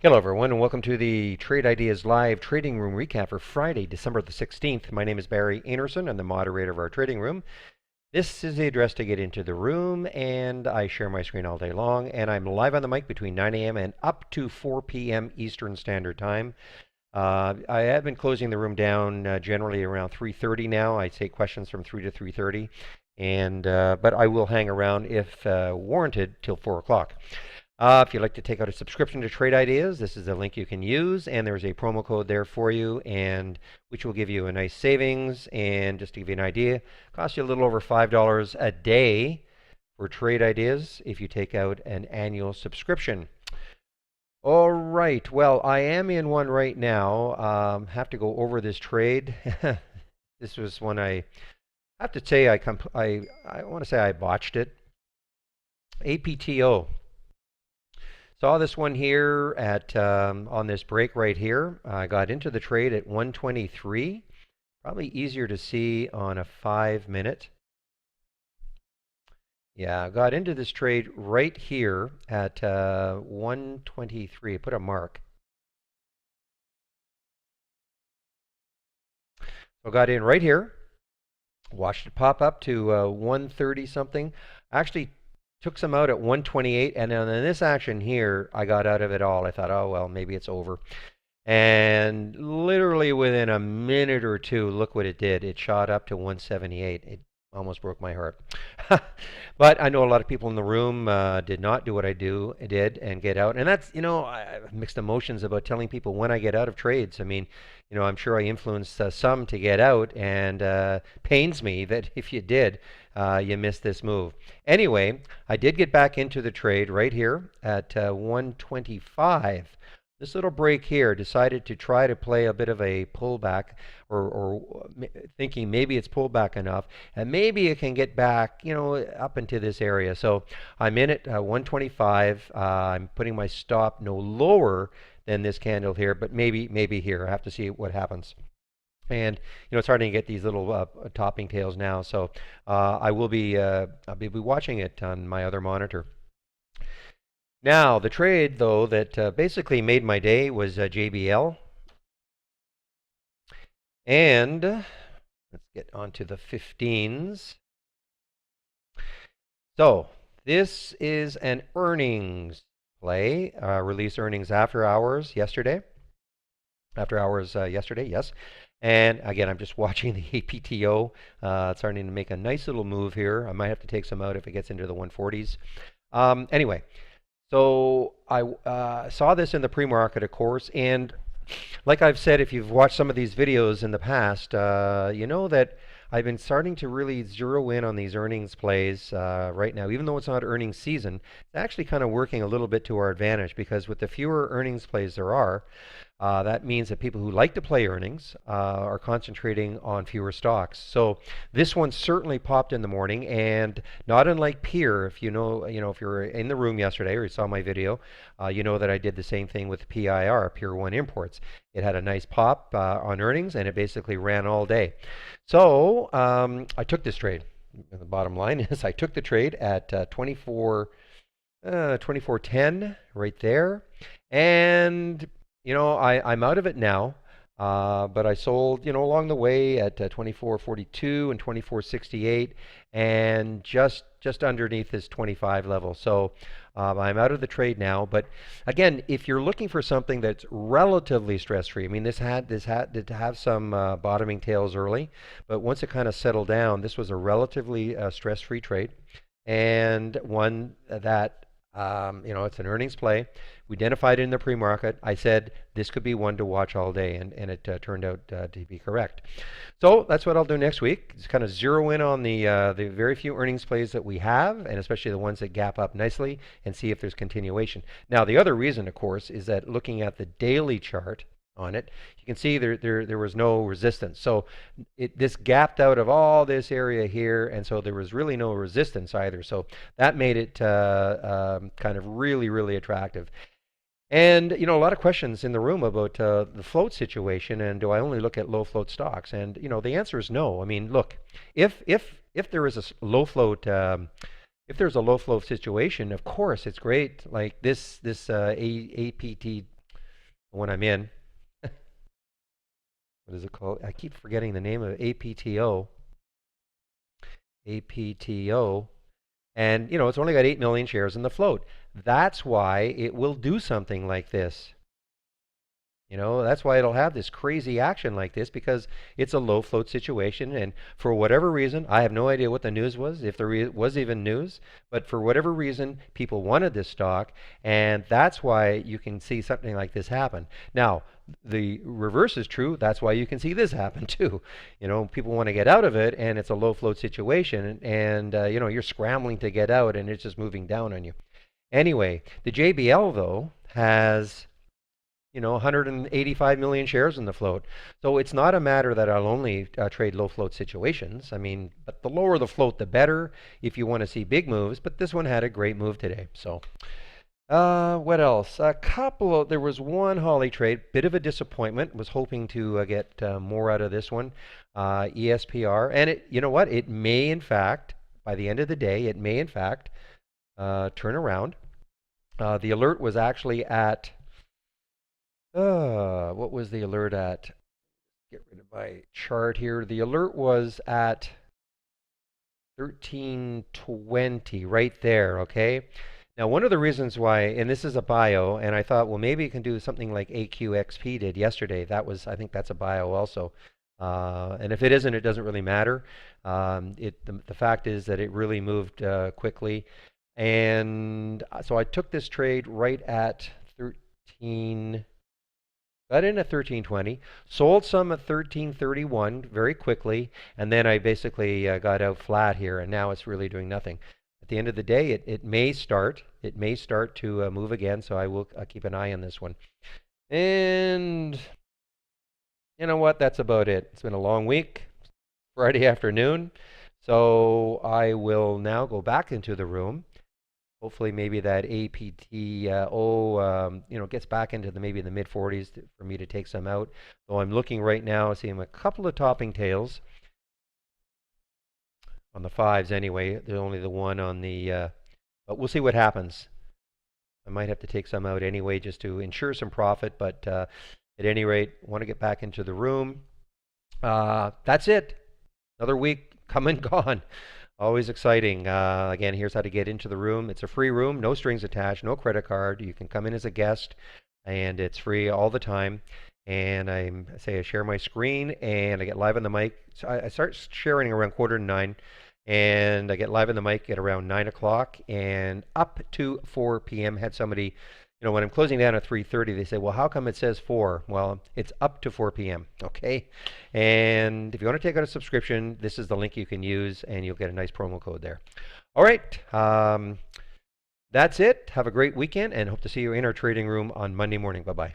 Hello, everyone, and welcome to the Trade Ideas Live Trading Room recap for Friday, December the 16th. My name is Barry Enerson. I'm the moderator of our trading room. This is the address to get into the room, and I share my screen all day long. And I'm live on the mic between 9 a.m. and up to 4 p.m. Eastern Standard Time. I have been closing the room down generally around 3:30 now. I take questions from 3 to 3:30, and but I will hang around if warranted till 4 o'clock. If you'd like to take out a subscription to Trade Ideas, this is a link you can use, and there's a promo code there for you, and which will give you a nice savings. And just to give you an idea, costs you a little over $5 a day for Trade Ideas if you take out an annual subscription. All right, well, I am in one right now. Have to go over this trade. This was one I have to say I want to say I botched it. APTO. Saw this one here at on this break right here. I got into the trade at 123. Probably easier to see on a 5-minute. Yeah, I got into this trade right here at 123. Put a mark. So I got in right here. Watched it pop up to 130 something. Actually took some out at 128, and then in this action here, I got out of it all. I thought, oh, well, maybe it's over. And literally within a minute or two, look what it did. It shot up to 178. It almost broke my heart. But I know a lot of people in the room did not do what I did and get out. And that's, I have mixed emotions about telling people when I get out of trades. I mean, I'm sure I influenced some to get out, and pains me that if you did, you missed this move. Anyway, I did get back into the trade right here at 125. This little break here decided to try to play a bit of a pullback, or thinking maybe it's pulled back enough, and maybe it can get back, up into this area. So I'm in at 125. I'm putting my stop no lower than this candle here, but maybe here. I have to see what happens. And it's hard to get these little topping tails now. So I'll be watching it on my other monitor. Now, the trade, though, that basically made my day was JBL. And let's get onto the 15s. So, this is an earnings play. Released earnings after hours yesterday. After hours yesterday, yes. And again, I'm just watching the APTO. It's starting to make a nice little move here. I might have to take some out if it gets into the 140s. Anyway. So I saw this in the pre-market, of course, and like I've said, if you've watched some of these videos in the past, you know that I've been starting to really zero in on these earnings plays right now. Even though it's not earnings season, it's actually kind of working a little bit to our advantage, because with the fewer earnings plays there are, that means that people who like to play earnings are concentrating on fewer stocks. So this one certainly popped in the morning, and not unlike Peer, if if you were in the room yesterday or you saw my video, you know that I did the same thing with PIR, Peer 1 Imports. It had a nice pop on earnings, and it basically ran all day. So I took this trade. The bottom line is I took the trade at 24.10 right there, and I'm out of it now, but I sold, along the way at 24.42 and 24.68, and just underneath this 25 level. So I'm out of the trade now. But again, if you're looking for something that's relatively stress-free, I mean, this did have some bottoming tails early, but once it kind of settled down, this was a relatively stress-free trade, and one that it's an earnings play. We identified it in the pre-market. I said this could be one to watch all day, and it turned out to be correct. So that's what I'll do next week. Just kind of zero in on the very few earnings plays that we have, and especially the ones that gap up nicely, and see if there's continuation. Now, the other reason, of course, is that looking at the daily chart on it, you can see there was no resistance. So this gapped out of all this area here, and so there was really no resistance either. So that made it kind of really attractive. And a lot of questions in the room about the float situation, and do I only look at low float stocks? And the answer is no. I mean, look, if there is a low float if there's a low float situation, of course it's great. Like this APT when I'm in. What is it called? I keep forgetting the name of it. APTO. APTO. And, it's only got 8 million shares in the float. That's why it will do something like this. That's why it'll have this crazy action like this because it's a low float situation. And for whatever reason, I have no idea what the news was, if there was even news, but for whatever reason, people wanted this stock. And that's why you can see something like this happen. Now, the reverse is true. That's why you can see this happen too. People want to get out of it and it's a low float situation. And, you're scrambling to get out and it's just moving down on you. Anyway, the JBL though has 185 million shares in the float. So it's not a matter that I'll only trade low float situations. I mean, but the lower the float, the better if you want to see big moves. But this one had a great move today. So what else? There was one Holly trade, bit of a disappointment. Was hoping to get more out of this one, ESPR. And you know what? It may, in fact, by the end of the day, it may, in fact, turn around. The alert was actually at what was the alert at? Get rid of my chart here. The alert was at 1320, right there, okay? Now, one of the reasons why, and this is a bio, and I thought, well, maybe you can do something like AQXP did yesterday. I think that's a bio also. And if it isn't, it doesn't really matter. The fact is that it really moved quickly. And so I took this trade right at 13. Got in at 1320, sold some at 1331 very quickly, and then I basically got out flat here, and now it's really doing nothing. At the end of the day, it may start. It may start to move again, so I will keep an eye on this one. And you know what? That's about it. It's been a long week, Friday afternoon, so I will now go back into the room. Hopefully, maybe that APTO, gets back into maybe the mid 40s for me to take some out. Though I'm looking right now, seeing a couple of topping tails on the fives anyway. There's only the one on the, but we'll see what happens. I might have to take some out anyway just to ensure some profit. But at any rate, want to get back into the room. That's it. Another week come and gone. Always exciting. Again, here's how to get into the room. It's a free room, no strings attached, no credit card. You can come in as a guest, and it's free all the time. And I share my screen, and I get live on the mic. So I start sharing around 8:45, and I get live on the mic at around 9 o'clock, and up to 4 p.m. Had somebody, when I'm closing down at 3:30, they say, well, how come it says 4? Well, it's up to 4 p.m., okay? And if you want to take out a subscription, this is the link you can use, and you'll get a nice promo code there. All right, that's it. Have a great weekend, and hope to see you in our trading room on Monday morning. Bye-bye.